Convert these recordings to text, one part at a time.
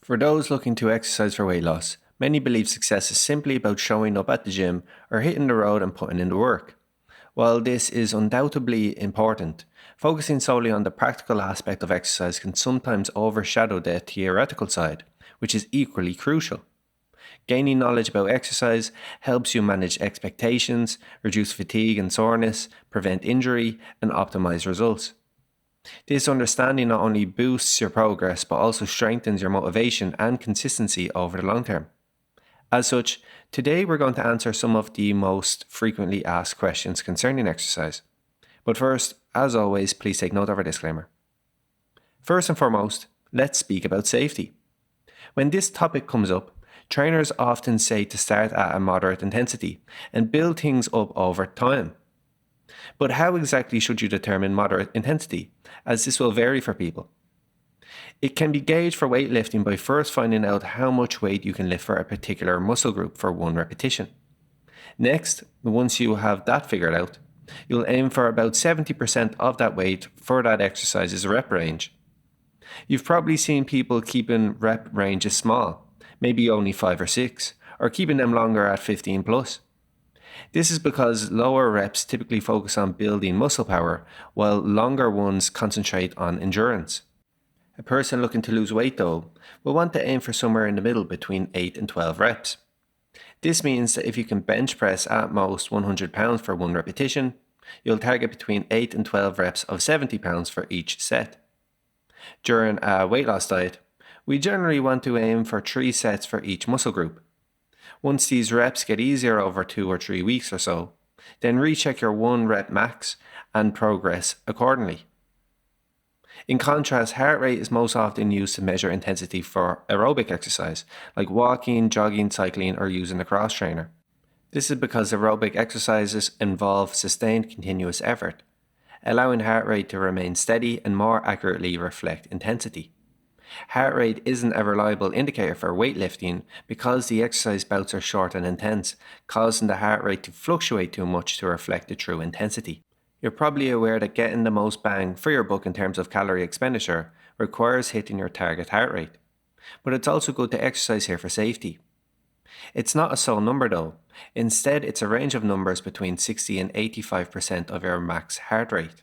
For those looking to exercise for weight loss, many believe success is simply about showing up at the gym or hitting the road and putting in the work. While this is undoubtedly important, focusing solely on the practical aspect of exercise can sometimes overshadow the theoretical side, which is equally crucial. Gaining knowledge about exercise helps you manage expectations, reduce fatigue and soreness, prevent injury, and optimize results. This understanding not only boosts your progress but also strengthens your motivation and consistency over the long term. As such, today we're going to answer some of the most frequently asked questions concerning exercise. But first, as always, please take note of our disclaimer. First and foremost, let's speak about safety. When this topic comes up, trainers often say to start at a moderate intensity and build things up over time. But how exactly should you determine moderate intensity, as this will vary for people? It can be gauged for weightlifting by first finding out how much weight you can lift for a particular muscle group for one repetition. Next, once you have that figured out, you'll aim for about 70% of that weight for that exercise's rep range. You've probably seen people keeping rep ranges small, maybe only 5 or 6, or keeping them longer at 15 plus. This is because lower reps typically focus on building muscle power, while longer ones concentrate on endurance. A person looking to lose weight, though, will want to aim for somewhere in the middle between 8 and 12 reps. This means that if you can bench press at most 100 pounds for one repetition, you'll target between 8 and 12 reps of 70 pounds for each set. During a weight loss diet, we generally want to aim for 3 sets for each muscle group. Once these reps get easier over 2 or 3 weeks or so, then recheck your 1 rep max and progress accordingly. In contrast, heart rate is most often used to measure intensity for aerobic exercise, like walking, jogging, cycling, or using a cross trainer. This is because aerobic exercises involve sustained continuous effort, allowing heart rate to remain steady and more accurately reflect intensity. Heart rate isn't a reliable indicator for weightlifting because the exercise bouts are short and intense, causing the heart rate to fluctuate too much to reflect the true intensity. You're probably aware that getting the most bang for your buck in terms of calorie expenditure requires hitting your target heart rate. But it's also good to exercise here for safety. It's not a sole number though. Instead, it's a range of numbers between 60 and 85% of your max heart rate.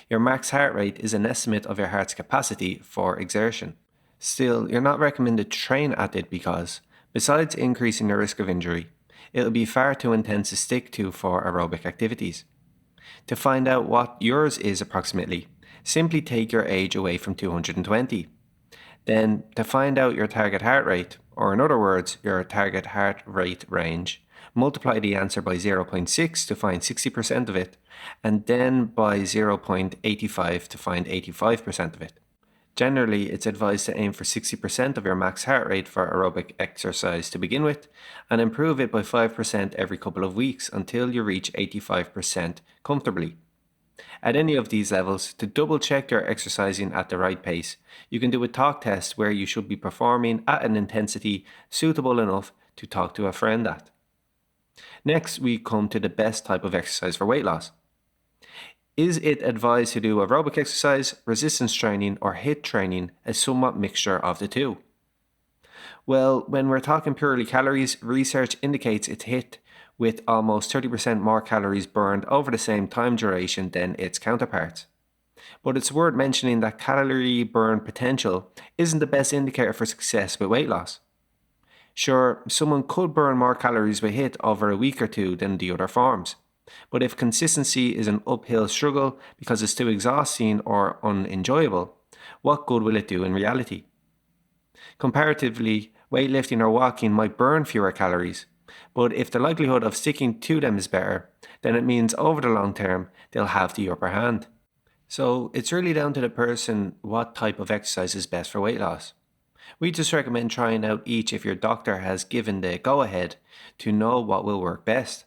Your max heart rate is an estimate of your heart's capacity for exertion. Still, you're not recommended to train at it because, besides increasing your risk of injury, it'll be far too intense to stick to for aerobic activities. To find out what yours is approximately, simply take your age away from 220. Then, to find out your target heart rate, or in other words, your target heart rate range, multiply the answer by 0.6 to find 60% of it, and then by 0.85 to find 85% of it. Generally, it's advised to aim for 60% of your max heart rate for aerobic exercise to begin with, and improve it by 5% every couple of weeks until you reach 85% comfortably. At any of these levels, to double check you're exercising at the right pace, you can do a talk test where you should be performing at an intensity suitable enough to talk to a friend at. Next, we come to the best type of exercise for weight loss. Is it advised to do aerobic exercise, resistance training, or HIIT training, a somewhat mixture of the two? Well, when we're talking purely calories, research indicates it's HIIT with almost 30% more calories burned over the same time duration than its counterparts. But it's worth mentioning that calorie burn potential isn't the best indicator for success with weight loss. Sure, someone could burn more calories with HIIT over a week or two than the other forms. But if consistency is an uphill struggle because it's too exhausting or unenjoyable, what good will it do in reality? Comparatively, weightlifting or walking might burn fewer calories, but if the likelihood of sticking to them is better, then it means over the long term, they'll have the upper hand. So it's really down to the person what type of exercise is best for weight loss. We just recommend trying out each if your doctor has given the go-ahead to know what will work best.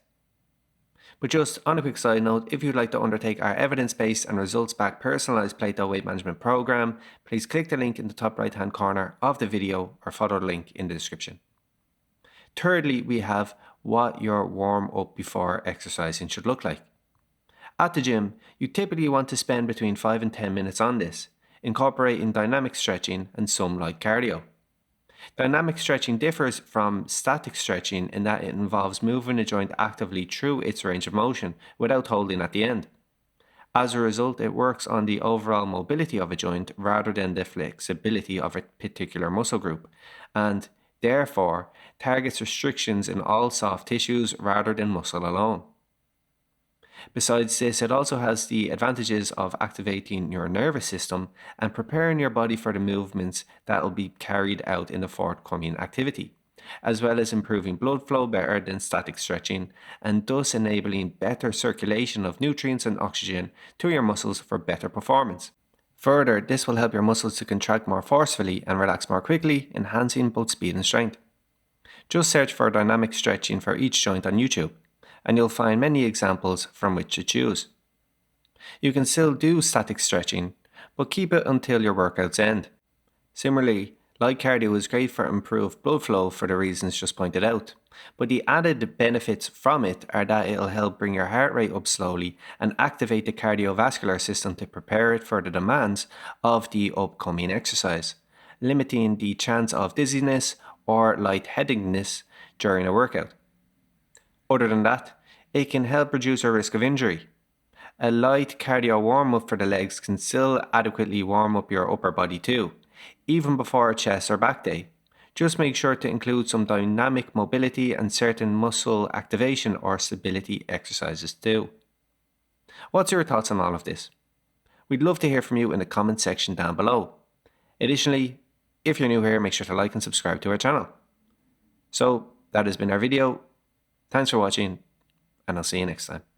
But just on a quick side note, if you'd like to undertake our evidence-based and results-backed personalized Plato weight management program, please click the link in the top right-hand corner of the video or follow the link in the description. Thirdly, we have what your warm-up before exercising should look like. At the gym, you typically want to spend between 5 and 10 minutes on this, incorporating dynamic stretching and some light cardio. Dynamic stretching differs from static stretching in that it involves moving a joint actively through its range of motion without holding at the end. As a result, it works on the overall mobility of a joint rather than the flexibility of a particular muscle group, and therefore targets restrictions in all soft tissues rather than muscle alone. Besides this, it also has the advantages of activating your nervous system and preparing your body for the movements that will be carried out in the forthcoming activity, as well as improving blood flow better than static stretching, and thus enabling better circulation of nutrients and oxygen to your muscles for better performance. Further, this will help your muscles to contract more forcefully and relax more quickly, enhancing both speed and strength. Just search for dynamic stretching for each joint on YouTube, and you'll find many examples from which to choose. You can still do static stretching, but keep it until your workouts end. Similarly, light cardio is great for improved blood flow for the reasons just pointed out, but the added benefits from it are that it'll help bring your heart rate up slowly and activate the cardiovascular system to prepare it for the demands of the upcoming exercise, limiting the chance of dizziness or lightheadedness during a workout. Other than that, it can help reduce your risk of injury. A light cardio warm-up for the legs can still adequately warm up your upper body too, even before a chest or back day. Just make sure to include some dynamic mobility and certain muscle activation or stability exercises too. What's your thoughts on all of this? We'd love to hear from you in the comment section down below. Additionally, if you're new here, make sure to like and subscribe to our channel. So, that has been our video. Thanks for watching, and I'll see you next time.